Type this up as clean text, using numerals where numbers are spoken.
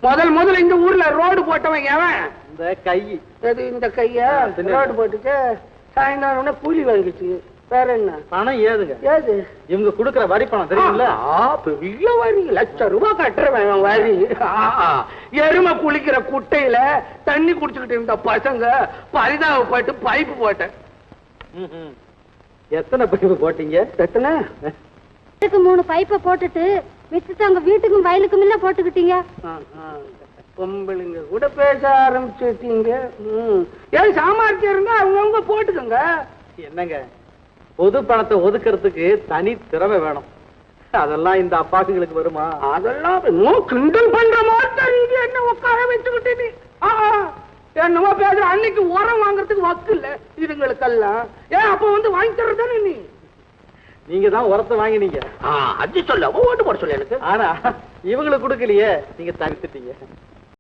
முதல்ல இந்த ஊர்ல ரோடு போட்டவன் எவன்? இந்த கை. எது இந்த கையா? ரோடு போட்டுட்டு சாயந்தரம் கூலி வாங்கிச்சு. வேற என்ன பணம்? ஏதுங்க? ஏது இவங்க குடுக்கற வரி பணம் தெரியுங்களா? பெரிய வரி, ₹1,00,000 கட்டுறவன் வரி. எருமை குளிக்கிற குட்டையில தண்ணி குடிச்சுக்கிட்டு இருந்த பசங்க பரிதாபப்பட்டு பைப்பு போட்டேன். எத்தனை பைப்பு போட்டீங்க? எத்தனை? 3 பைப்பை போட்டுட்டு மிச்சத்தை அங்க வீட்டுக்கும் வயலுக்கும் இல்ல போட்டுக்கிட்டீங்க. பொம்பளைங்க கூட பேச ஆரம்பிச்சுட்டீங்க. ஏன் சாமர்த்தியம் இருந்தா அவங்கவுங்க போட்டுக்கோங்க. என்னங்க, பொது பணத்தை ஒதுக்கிறதுக்கு தனி திறமை வேணும். அதெல்லாம் இந்த அப்பாக்குங்களுக்கு வருமா? அதெல்லாம் கிண்டல் பண்ற மாதிரி என்ன உட்கார வச்சுக்கிட்டு என்னவோ பேசுற. அன்னைக்கு உரம் வாங்குறதுக்கு வக்கு இல்ல இதுங்களுக்கெல்லாம். ஏன் அப்ப வாங்கி தர்றதானே நீ? நீங்க தான் உரத்தை வாங்கினீங்க. அது சொல்ல ஓட்டு போட சொல்ல எனக்கு. ஆனா இவங்களுக்கு கொடுக்கலையே, நீங்க தவிர்த்துட்டீங்க.